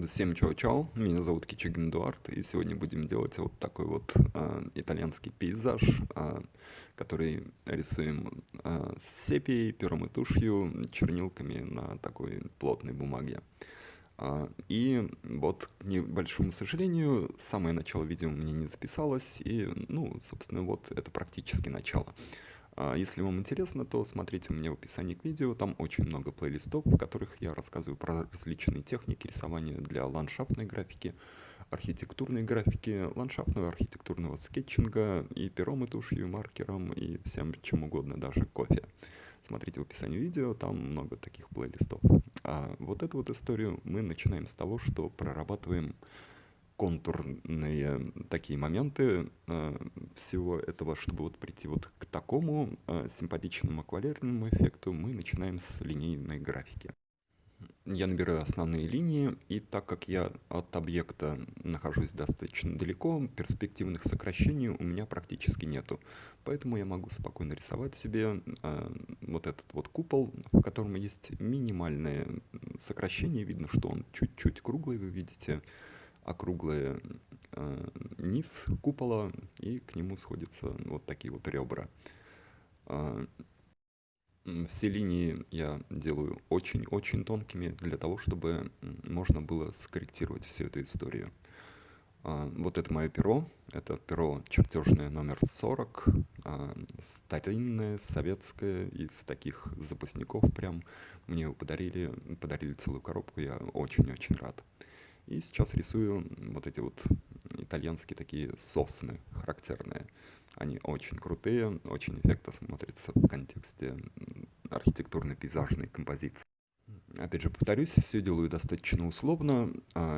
Всем чао-чао, меня зовут Кичигин Эдуард, и сегодня будем делать вот такой вот итальянский пейзаж, который рисуем с сепией, пером и тушью, чернилками на такой плотной бумаге. И вот, к небольшому сожалению, самое начало видео мне не записалось, и, ну, собственно, вот это практически начало. Если вам интересно, то смотрите у меня в описании к видео, там очень много плейлистов, в которых я рассказываю про различные техники рисования для ландшафтной графики, архитектурной графики, ландшафтного архитектурного скетчинга и пером, и тушью, и маркером, и всем чем угодно, даже кофе. Смотрите в описании видео, там много таких плейлистов. А вот эту вот историю мы начинаем с того, что прорабатываем контурные такие моменты всего этого, чтобы вот прийти вот к такому симпатичному акварельному эффекту, мы начинаем с линейной графики. Я набираю основные линии, и так как я от объекта нахожусь достаточно далеко, перспективных сокращений у меня практически нету. Поэтому я могу спокойно рисовать себе вот этот вот купол, в котором есть минимальное сокращение. Видно, что он чуть-чуть круглый, вы видите, округлый низ купола, и к нему сходятся вот такие вот ребра. Все линии я делаю очень-очень тонкими для того, чтобы можно было скорректировать всю эту историю. Вот это мое перо. Это перо чертежное номер 40. Старинное, советское, из таких запасников прям. Мне его подарили целую коробку, я очень-очень рад. И сейчас рисую вот эти вот итальянские такие сосны характерные. Они очень крутые, очень эффектно смотрятся в контексте архитектурной пейзажной композиции. Опять же, повторюсь, все делаю достаточно условно,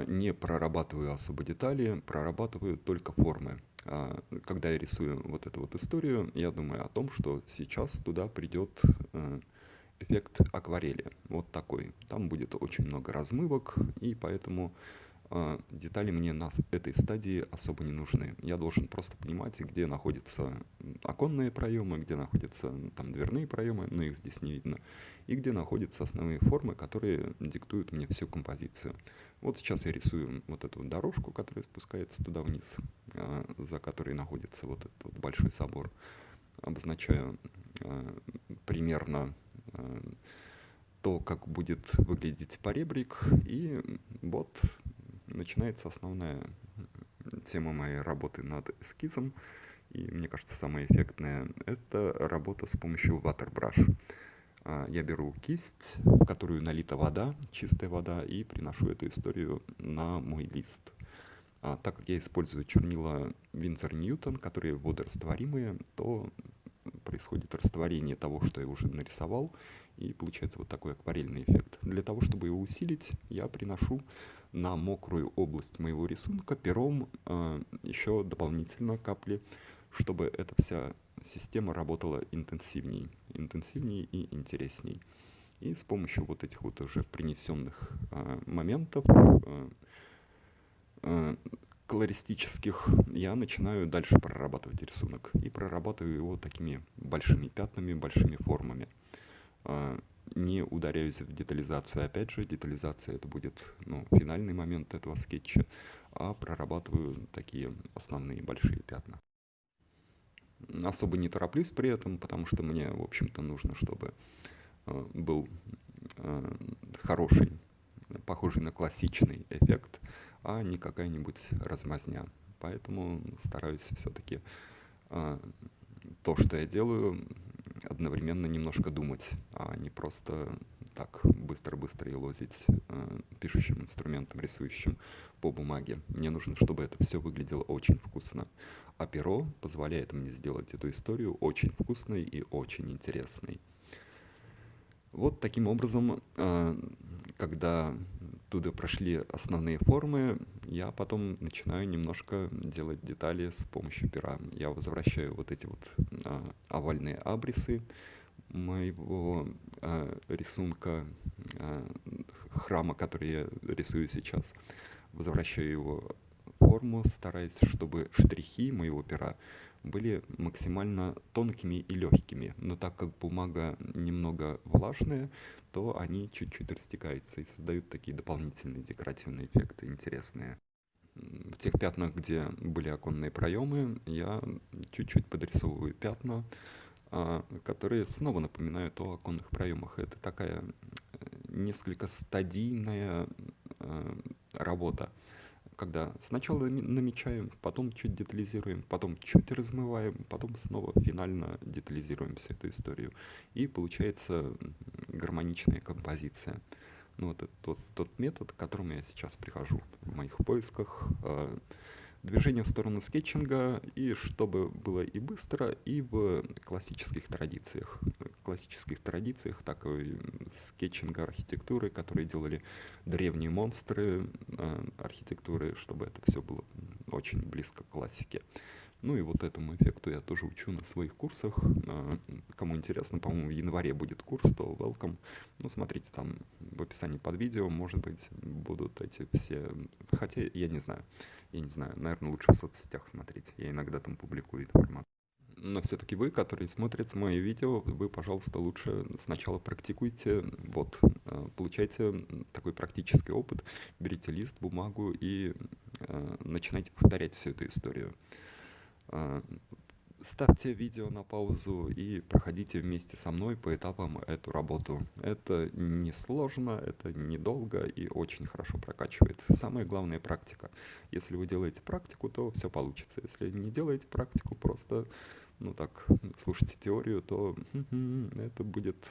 не прорабатываю особо детали, прорабатываю только формы. Когда я рисую вот эту вот историю, я думаю о том, что сейчас туда придет эффект акварели. Вот такой. Там будет очень много размывок, и поэтому детали мне на этой стадии особо не нужны. Я должен просто понимать, где находятся оконные проемы, где находятся там дверные проемы, но их здесь не видно, и где находятся основные формы, которые диктуют мне всю композицию. Вот сейчас я рисую вот эту вот дорожку, которая спускается туда вниз, за которой находится вот этот вот большой собор. Обозначаю примерно то, как будет выглядеть поребрик, и вот начинается основная тема моей работы над эскизом. И мне кажется, самое эффектное — это работа с помощью waterbrush. Я беру кисть, в которую налита вода, чистая вода, и приношу эту историю на мой лист. Так как я использую чернила Winsor Newton, которые водорастворимые, то происходит растворение того, что я уже нарисовал, и получается вот такой акварельный эффект. Для того, чтобы его усилить, я приношу на мокрую область моего рисунка пером еще дополнительно капли, чтобы эта вся система работала интенсивней и интересней. И с помощью вот этих вот уже принесенных моментов колористических я начинаю дальше прорабатывать рисунок. И прорабатываю его такими большими пятнами, большими формами. Не ударяюсь в детализацию. Опять же, детализация — это будет финальный момент этого скетча, а прорабатываю такие основные большие пятна. Особо не тороплюсь при этом, потому что мне, в общем-то, нужно, чтобы был хороший, похожий на классичный эффект, а не какая-нибудь размазня. Поэтому стараюсь все-таки то, что я делаю, одновременно немножко думать, а не просто так быстро-быстро елозить пишущим инструментом, рисующим по бумаге. Мне нужно, чтобы это все выглядело очень вкусно. А перо позволяет мне сделать эту историю очень вкусной и очень интересной. Вот таким образом, когда туда прошли основные формы, я потом начинаю немножко делать детали с помощью пера. Я возвращаю вот эти вот овальные абрисы моего рисунка, храма, который я рисую сейчас. Возвращаю его форму, стараясь, чтобы штрихи моего пера были максимально тонкими и легкими. Но так как бумага немного влажная, то они чуть-чуть растекаются и создают такие дополнительные декоративные эффекты интересные. В тех пятнах, где были оконные проемы, я чуть-чуть подрисовываю пятна, которые снова напоминают о оконных проемах. Это такая несколько стадийная работа, когда сначала намечаем, потом чуть детализируем, потом чуть размываем, потом снова финально детализируем всю эту историю. И получается гармоничная композиция. Ну, вот это тот метод, к которому я сейчас прихожу в моих поисках. Движение в сторону скетчинга, и чтобы было и быстро, и в классических традициях. В классических традициях такой скетчинга архитектуры, которые делали древние монстры архитектуры, чтобы это все было очень близко к классике. Ну и вот этому эффекту я тоже учу на своих курсах. Кому интересно, по-моему, в январе будет курс, то welcome. Ну, смотрите, там в описании под видео, может быть, будут эти все... Хотя я не знаю, наверное, лучше в соцсетях смотреть. Я иногда там публикую информацию. Но все-таки вы, которые смотрите мои видео, вы, пожалуйста, лучше сначала практикуйте, вот, получайте такой практический опыт, берите лист, бумагу и начинайте повторять всю эту историю. Ставьте видео на паузу и проходите вместе со мной по этапам эту работу. Это не сложно, это недолго и очень хорошо прокачивает. Самое главное — практика. Если вы делаете практику, то все получится. Если не делаете практику, просто, ну так, слушайте теорию, то это будет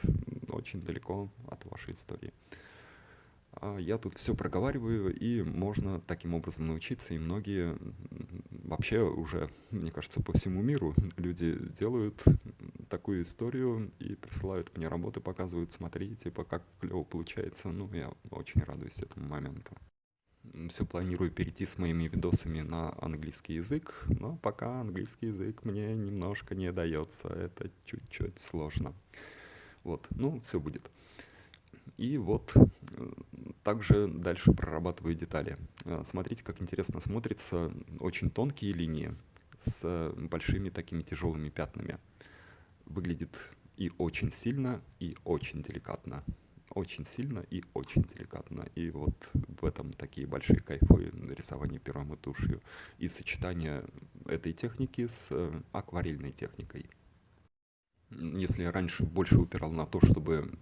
очень далеко от вашей истории. Я тут все проговариваю, и можно таким образом научиться, и многие вообще уже, мне кажется, по всему миру люди делают такую историю и присылают мне работы, показывают, смотри, типа, как клево получается. Ну, я очень радуюсь этому моменту. Все планирую перейти с моими видосами на английский язык, но пока английский язык мне немножко не дается, это чуть-чуть сложно. Вот, ну, все будет. И вот также дальше прорабатываю детали. Смотрите, как интересно смотрятся очень тонкие линии с большими такими тяжелыми пятнами. Выглядит и очень сильно, и очень деликатно. Очень сильно и очень деликатно. И вот в этом такие большие кайфы рисования пером и тушью. И сочетание этой техники с акварельной техникой. Если я раньше больше упирал на то, чтобы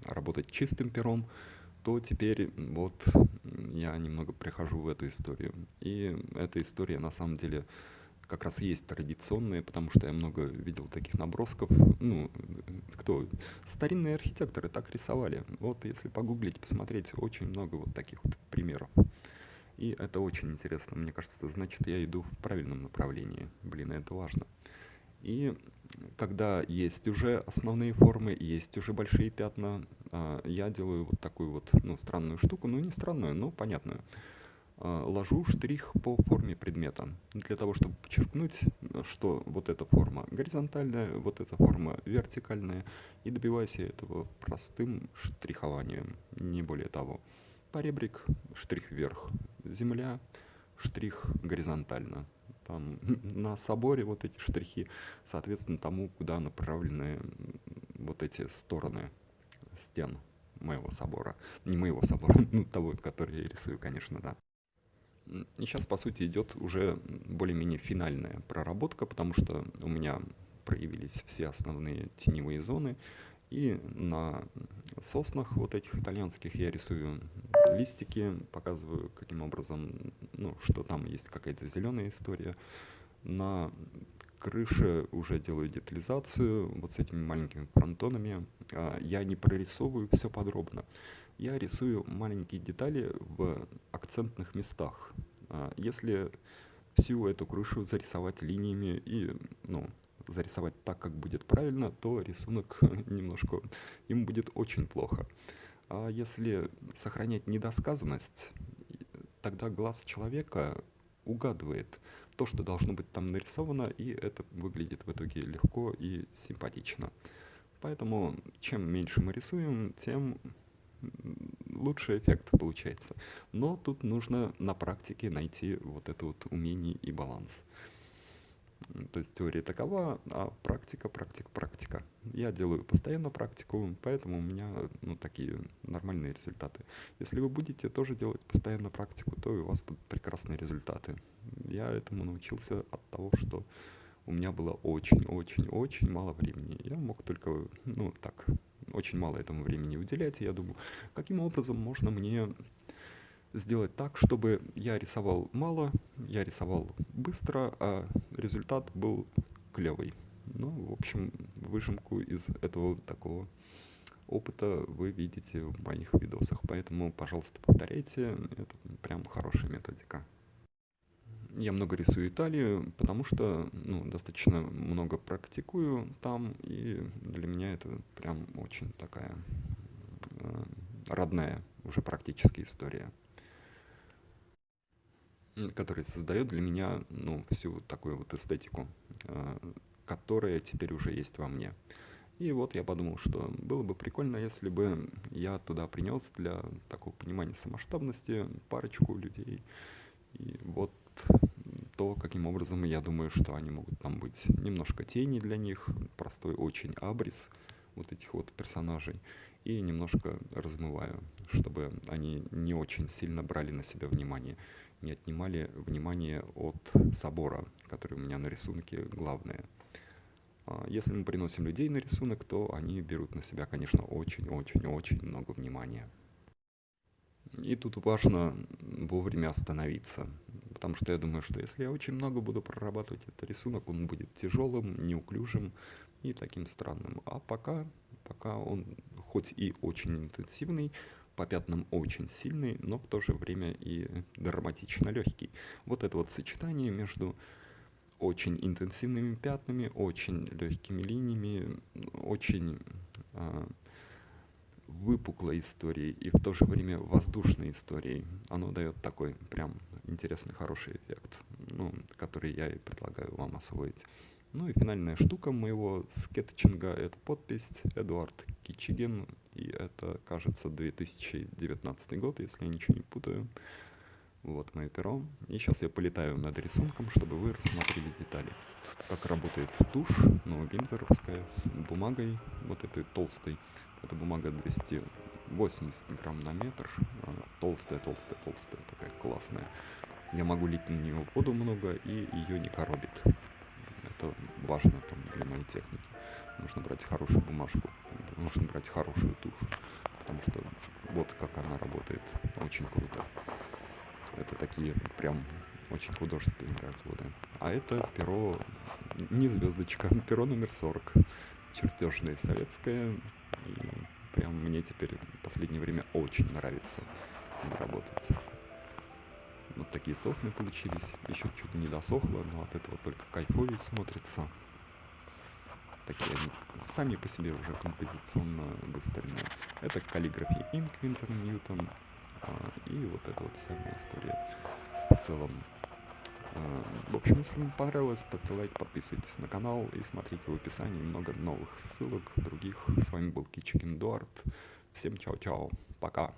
работать чистым пером, то теперь вот я немного прихожу в эту историю. И эта история на самом деле как раз есть традиционная, потому что я много видел таких набросков. Ну, кто? Старинные архитекторы так рисовали. Вот если погуглить, посмотреть, очень много вот таких вот примеров. И это очень интересно. Мне кажется, значит, я иду в правильном направлении. Блин, это важно. И когда есть уже основные формы, есть уже большие пятна, я делаю вот такую вот, ну, странную штуку, ну, не странную, но понятную. Ложу штрих по форме предмета, для того, чтобы подчеркнуть, что вот эта форма горизонтальная, вот эта форма вертикальная, и добиваюсь я этого простым штрихованием, не более того. Поребрик, штрих вверх, земля, штрих горизонтально. Там на соборе вот эти штрихи, соответственно, тому, куда направлены вот эти стороны стен моего собора. Не моего собора, ну того, который я рисую, конечно, да. И сейчас, по сути, идет уже более-менее финальная проработка, потому что у меня проявились все основные теневые зоны. И на соснах вот этих итальянских я рисую листики, показываю, каким образом, ну, что там есть какая-то зеленая история. На крыше уже делаю детализацию вот с этими маленькими фронтонами. Я не прорисовываю все подробно. Я рисую маленькие детали в акцентных местах. Если всю эту крышу зарисовать линиями и, ну, зарисовать так, как будет правильно, то рисунок немножко, ему будет очень плохо. А если сохранять недосказанность, тогда глаз человека угадывает то, что должно быть там нарисовано, и это выглядит в итоге легко и симпатично. Поэтому чем меньше мы рисуем, тем лучший эффект получается. Но тут нужно на практике найти вот это вот умение и баланс. То есть теория такова, а практика. Я делаю постоянно практику, поэтому у меня такие нормальные результаты. Если вы будете тоже делать постоянно практику, то и у вас будут прекрасные результаты. Я этому научился от того, что у меня было очень мало времени. Я мог только, очень мало этому времени уделять. И я думал, каким образом можно мне сделать так, чтобы я рисовал мало, я рисовал быстро, а результат был клевый. Ну, в общем, выжимку из этого такого опыта вы видите в моих видосах. Поэтому, пожалуйста, повторяйте. Это прям хорошая методика. Я много рисую Италию, потому что достаточно много практикую там, и для меня это прям очень такая родная уже практически история, которая создает для меня всю такую вот эстетику, которая теперь уже есть во мне. И вот я подумал, что было бы прикольно, если бы я туда принес для такого понимания самоштабности парочку людей. И вот то, каким образом я думаю, что они могут там быть. Немножко тени для них, простой очень абрис вот этих вот персонажей. И немножко размываю, чтобы они не очень сильно брали на себя внимание, не отнимали внимание от собора, который у меня на рисунке главное. Если мы приносим людей на рисунок, то они берут на себя, конечно, очень много внимания. И тут важно вовремя остановиться, потому что я думаю, что если я очень много буду прорабатывать этот рисунок, он будет тяжелым, неуклюжим и таким странным. А пока он хоть и очень интенсивный, по пятнам очень сильный, но в то же время и драматично легкий. Вот это вот сочетание между очень интенсивными пятнами, очень легкими линиями, очень выпуклой историей и в то же время воздушной историей. Оно дает такой прям интересный, хороший эффект, который я и предлагаю вам освоить. Ну и финальная штука моего скетчинга — это подпись Эдуард Кичигин, и это, кажется, 2019 год, если я ничего не путаю. Вот мое перо. И сейчас я полетаю над рисунком, чтобы вы рассмотрели детали. Как работает тушь, винзоровская, с бумагой вот этой толстой. Это бумага 280 грамм на метр. Толстая, такая классная. Я могу лить на нее воду много, и ее не коробит. Это важно там для моей техники. Нужно брать хорошую бумажку, нужно брать хорошую тушь, потому что вот как она работает. Очень круто. Это такие прям очень художественные разводы. А это перо, не звездочка, перо номер 40. Чертежное советское. И прям мне теперь в последнее время очень нравится работать. Вот такие сосны получились. Еще чуть не досохло, но от этого только кайфовее смотрится. Такие они сами по себе уже композиционно выстроены. Это каллиграфия Инк Винсор Ньютон. И вот эта вот вся моя история в целом. В общем, если вам понравилось, ставьте лайк, подписывайтесь на канал и смотрите в описании много новых ссылок других. С вами был Кичигин Эдуард. Всем чао-чао. Пока.